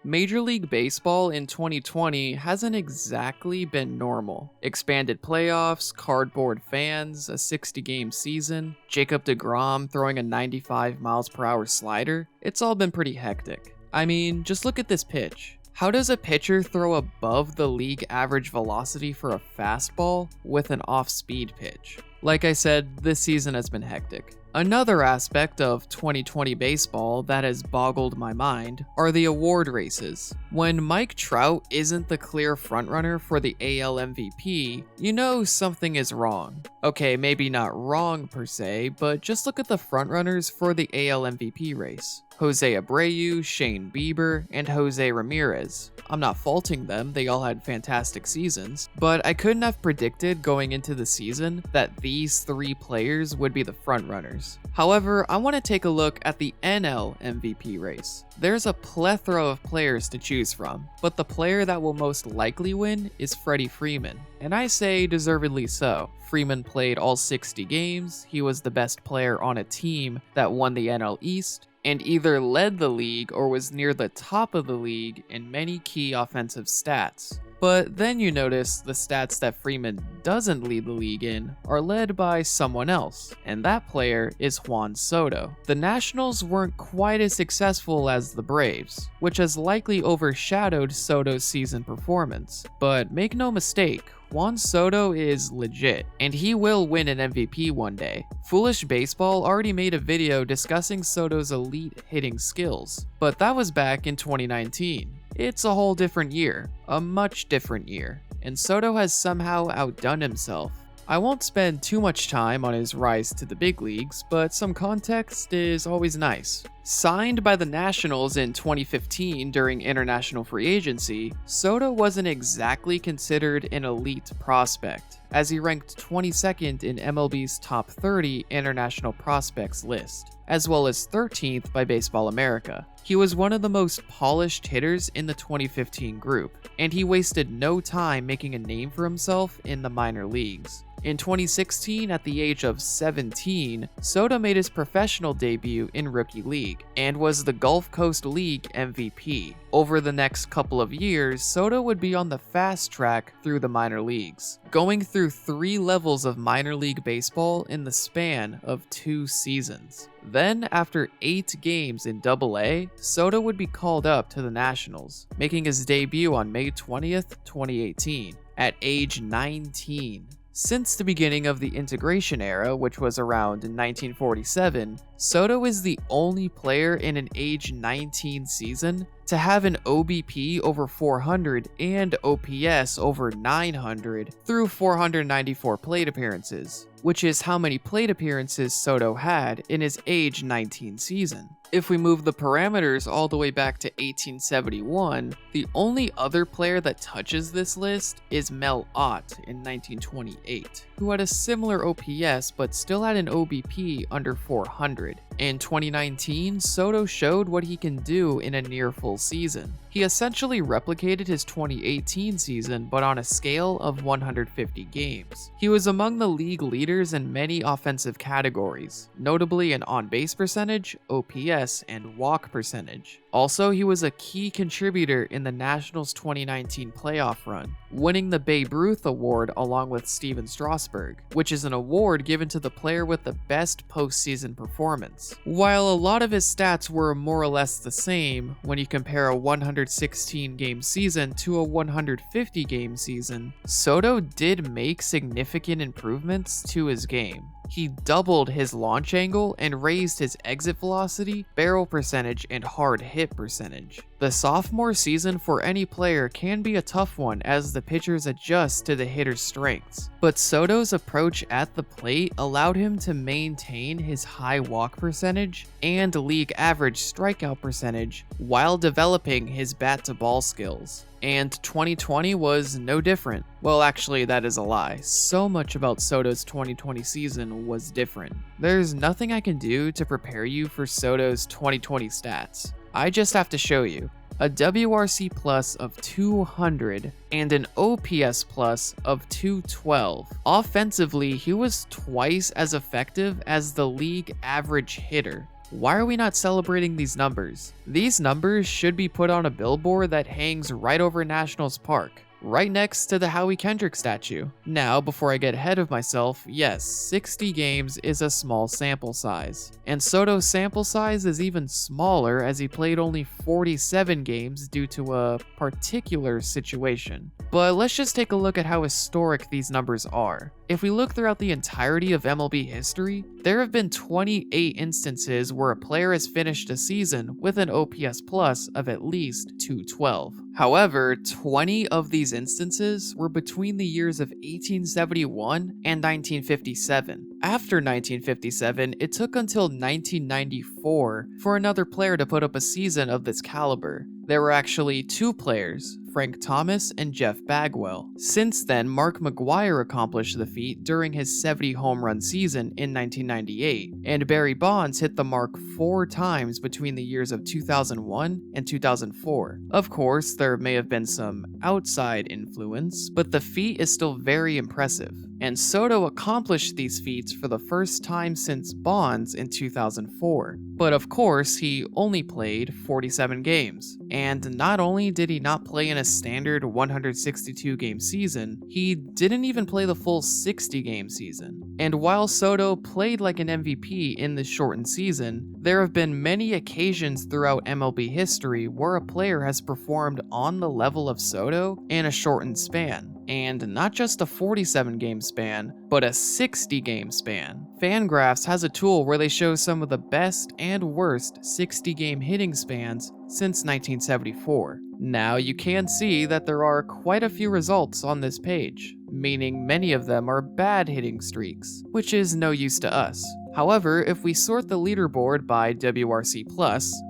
Major League Baseball in 2020 hasn't exactly been normal. Expanded playoffs, cardboard fans, a 60-game season, Jacob deGrom throwing a 95 miles per hour slider, it's all been pretty hectic. I mean, just look at this pitch. How does a pitcher throw above the league average velocity for a fastball with an off-speed pitch? Like I said, this season has been hectic. Another aspect of 2020 baseball that has boggled my mind are the award races. When Mike Trout isn't the clear frontrunner for the AL MVP, you know something is wrong. Okay, maybe not wrong per se, but just look at the frontrunners for the AL MVP race. Jose Abreu, Shane Bieber, and Jose Ramirez. I'm not faulting them, they all had fantastic seasons, but I couldn't have predicted going into the season that these three players would be the frontrunners. However, I want to take a look at the NL MVP race. There's a plethora of players to choose from, but the player that will most likely win is Freddie Freeman, and I say deservedly so. Freeman played all 60 games, he was the best player on a team that won the NL East, and either led the league or was near the top of the league in many key offensive stats. But then you notice the stats that Freeman doesn't lead the league in are led by someone else, and that player is Juan Soto. The Nationals weren't quite as successful as the Braves, which has likely overshadowed Soto's season performance. But make no mistake, Juan Soto is legit, and he will win an MVP one day. Foolish Baseball already made a video discussing Soto's elite hitting skills, but that was back in 2019. It's a whole different year, a much different year, and Soto has somehow outdone himself. I won't spend too much time on his rise to the big leagues, but some context is always nice. Signed by the Nationals in 2015 during international free agency, Soto wasn't exactly considered an elite prospect, as he ranked 22nd in MLB's top 30 international prospects list, as well as 13th by Baseball America. He was one of the most polished hitters in the 2015 group, and he wasted no time making a name for himself in the minor leagues. In 2016, at the age of 17, Soto made his professional debut in Rookie League and was the Gulf Coast League MVP. Over the next couple of years, Soto would be on the fast track through the minor leagues, going through 3 levels of minor league baseball in the span of 2 seasons. Then, after 8 games in AA, Soto would be called up to the Nationals, making his debut on May 20th, 2018, at age 19. Since the beginning of the integration era, which was around 1947, Soto is the only player in an age 19 season to have an OBP over 400 and OPS over 900 through 494 plate appearances, which is how many plate appearances Soto had in his age 19 season. If we move the parameters all the way back to 1871, the only other player that touches this list is Mel Ott in 1928, who had a similar OPS but still had an OBP under 400. In 2019, Soto showed what he can do in a near full season. He essentially replicated his 2018 season, but on a scale of 150 games. He was among the league leaders in many offensive categories, notably in on-base percentage, OPS, and walk percentage. Also, he was a key contributor in the Nationals' 2019 playoff run, winning the Babe Ruth Award along with Steven Strasburg, which is an award given to the player with the best postseason performance. While a lot of his stats were more or less the same when you compare a 116-game season to a 150-game season, Soto did make significant improvements to his game. He doubled his launch angle and raised his exit velocity, barrel percentage, and hard hit percentage. The sophomore season for any player can be a tough one as the pitchers adjust to the hitter's strengths, but Soto's approach at the plate allowed him to maintain his high walk percentage and league average strikeout percentage while developing his bat-to-ball skills. And 2020 was no different. Well, actually, that is a lie. So much about Soto's 2020 season was different. There's nothing I can do to prepare you for Soto's 2020 stats. I just have to show you. A WRC plus of 200 and an OPS plus of 212. Offensively, he was twice as effective as the league average hitter. Why are we not celebrating these numbers? These numbers should be put on a billboard that hangs right over Nationals Park, right next to the Howie Kendrick statue. Now, before I get ahead of myself, yes, 60 games is a small sample size. And Soto's sample size is even smaller as he played only 47 games due to a particular situation. But let's just take a look at how historic these numbers are. If we look throughout the entirety of MLB history, there have been 28 instances where a player has finished a season with an OPS plus of at least 212. However, 20 of these instances were between the years of 1871 and 1957. After 1957, it took until 1994 for another player to put up a season of this caliber. There were actually two players, Frank Thomas and Jeff Bagwell. Since then, Mark McGwire accomplished the feat during his 70 home run season in 1998, and Barry Bonds hit the mark 4 times between the years of 2001 and 2004. Of course, there may have been some outside influence, but the feat is still very impressive. And Soto accomplished these feats for the first time since Bonds in 2004. But of course, he only played 47 games. And not only did he not play in a standard 162 game season, he didn't even play the full 60 game season. And while Soto played like an MVP in this shortened season, there have been many occasions throughout MLB history where a player has performed on the level of Soto in a shortened span. And not just a 47 game span, but a 60 game span. Fangraphs has a tool where they show some of the best and worst 60 game hitting spans since 1974. Now you can see that there are quite a few results on this page, meaning many of them are bad hitting streaks, which is no use to us. However, if we sort the leaderboard by WRC+,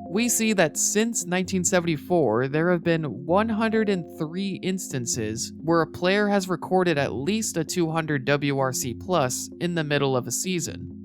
we see that since 1974, there have been 103 instances where a player has recorded at least a 200 WRC+ in the middle of a season.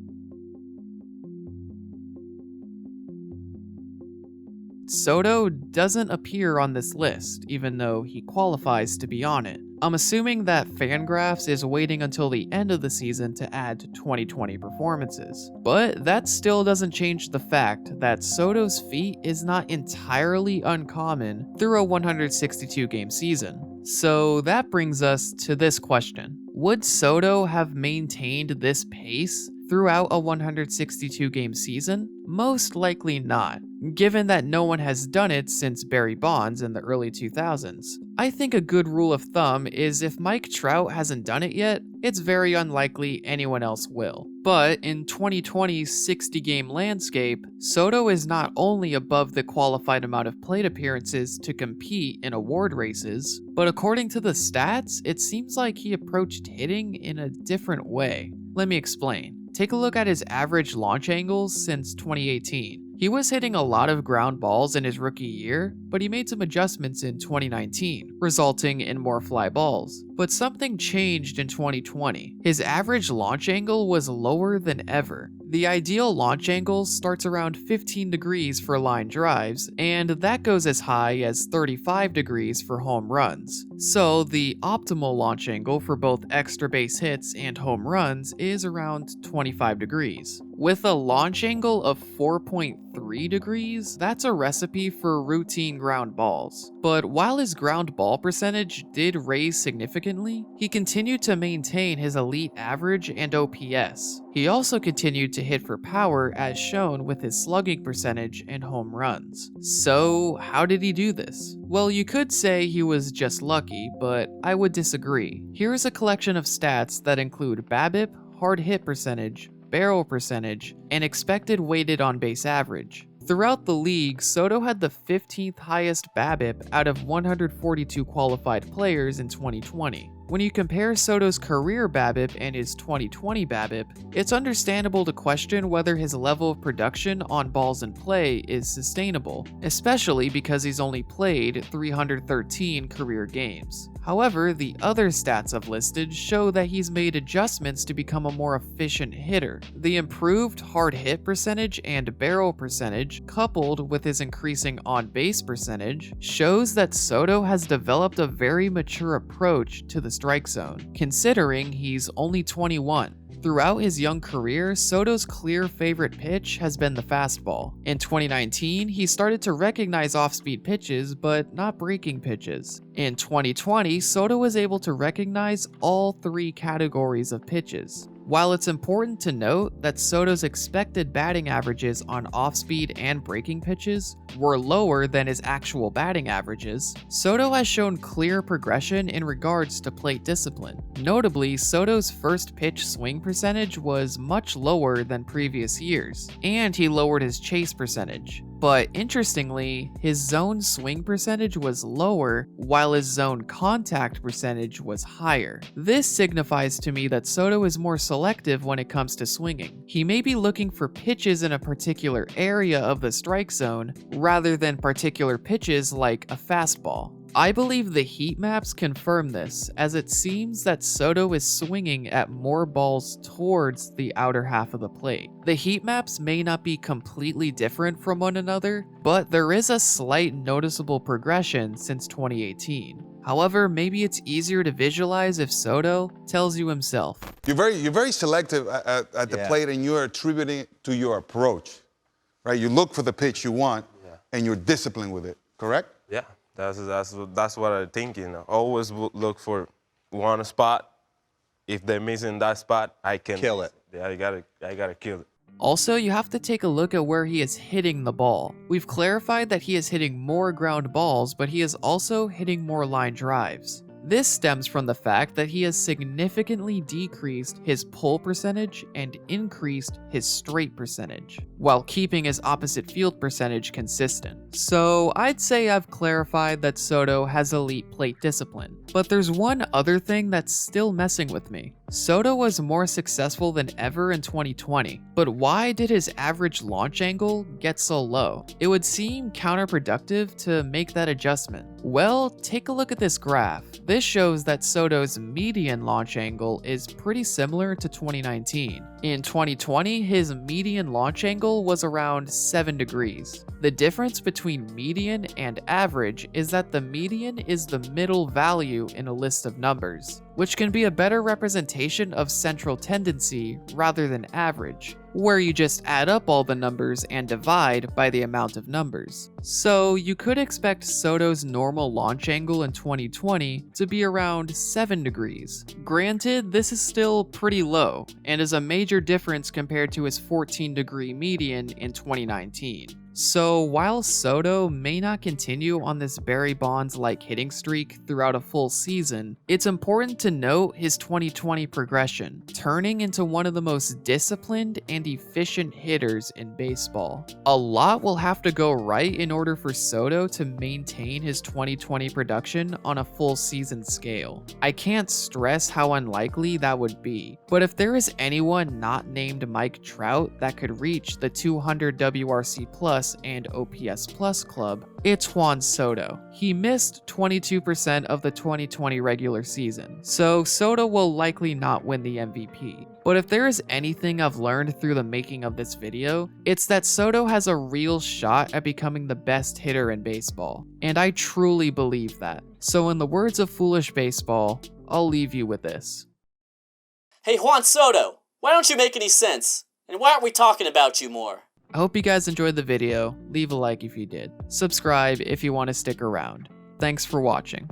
Soto doesn't appear on this list, even though he qualifies to be on it. I'm assuming that Fangraphs is waiting until the end of the season to add 2020 performances. But that still doesn't change the fact that Soto's feat is not entirely uncommon through a 162 game season. So that brings us to this question. Would Soto have maintained this pace throughout a 162 game season? Most likely not, given that no one has done it since Barry Bonds in the early 2000s. I think a good rule of thumb is if Mike Trout hasn't done it yet, it's very unlikely anyone else will. But in 2020's 60 game landscape, Soto is not only above the qualified amount of plate appearances to compete in award races, but according to the stats, it seems like he approached hitting in a different way. Let me explain. Take a look at his average launch angles since 2018. He was hitting a lot of ground balls in his rookie year, but he made some adjustments in 2019, resulting in more fly balls. But something changed in 2020. His average launch angle was lower than ever. The ideal launch angle starts around 15 degrees for line drives, and that goes as high as 35 degrees for home runs. So the optimal launch angle for both extra base hits and home runs is around 25 degrees. With a launch angle of 4.3 degrees, that's a recipe for routine ground balls. But while his ground ball percentage did raise significantly, he continued to maintain his elite average and OPS. He also continued to hit for power as shown with his slugging percentage and home runs. So how did he do this? Well, you could say he was just lucky, but I would disagree. Here is a collection of stats that include BABIP, hard hit percentage, barrel percentage, and expected weighted on base average. Throughout the league, Soto had the 15th highest BABIP out of 142 qualified players in 2020. When you compare Soto's career BABIP and his 2020 BABIP, it's understandable to question whether his level of production on balls in play is sustainable, especially because he's only played 313 career games. However, the other stats I've listed show that he's made adjustments to become a more efficient hitter. The improved hard hit percentage and barrel percentage, coupled with his increasing on-base percentage, shows that Soto has developed a very mature approach to the strike zone, considering he's only 21. Throughout his young career, Soto's clear favorite pitch has been the fastball. In 2019, he started to recognize off-speed pitches, but not breaking pitches. In 2020, Soto was able to recognize all three categories of pitches. While it's important to note that Soto's expected batting averages on off-speed and breaking pitches were lower than his actual batting averages, Soto has shown clear progression in regards to plate discipline. Notably, Soto's first pitch swing percentage was much lower than previous years, and he lowered his chase percentage. But interestingly, his zone swing percentage was lower, while his zone contact percentage was higher. This signifies to me that Soto is more selective when it comes to swinging. He may be looking for pitches in a particular area of the strike zone, rather than particular pitches like a fastball. I believe the heat maps confirm this, as it seems that Soto is swinging at more balls towards the outer half of the plate. The heat maps may not be completely different from one another, but there is a slight noticeable progression since 2018. However, maybe it's easier to visualize if Soto tells you himself. You're very selective at the plate, and you're attributing it to your approach, right? You look for the pitch you want, and you're disciplined with it, correct? Yeah. That's what I'm thinking. Always look for one spot. If they're missing that spot, I can kill it. Yeah, I gotta kill it. Also, you have to take a look at where he is hitting the ball. We've clarified that he is hitting more ground balls, but he is also hitting more line drives. This stems from the fact that he has significantly decreased his pull percentage and increased his straight percentage, while keeping his opposite field percentage consistent. So I'd say I've clarified that Soto has elite plate discipline. But there's one other thing that's still messing with me. Soto was more successful than ever in 2020, but why did his average launch angle get so low? It would seem counterproductive to make that adjustment. Well, take a look at this graph. This shows that Soto's median launch angle is pretty similar to 2019. In 2020, his median launch angle was around 7 degrees. The difference between median and average is that the median is the middle value in a list of numbers, which can be a better representation of central tendency rather than average, where you just add up all the numbers and divide by the amount of numbers. So you could expect Soto's normal launch angle in 2020 to be around 7 degrees. Granted, this is still pretty low, and is a major difference compared to his 14-degree median in 2019. So while Soto may not continue on this Barry Bonds-like hitting streak throughout a full season, it's important to note his 2020 progression, turning into one of the most disciplined and efficient hitters in baseball. A lot will have to go right in order for Soto to maintain his 2020 production on a full season scale. I can't stress how unlikely that would be, but if there is anyone not named Mike Trout that could reach the 200 WRC plus and OPS plus club, it's Juan Soto. He missed 22% of the 2020 regular season, so Soto will likely not win the MVP. But if there is anything I've learned through the making of this video, it's that Soto has a real shot at becoming the best hitter in baseball, and I truly believe that. So in the words of Foolish Baseball, I'll leave you with this. Hey Juan Soto, why don't you make any sense? And why aren't we talking about you more? I hope you guys enjoyed the video. Leave a like if you did. Subscribe if you want to stick around. Thanks for watching.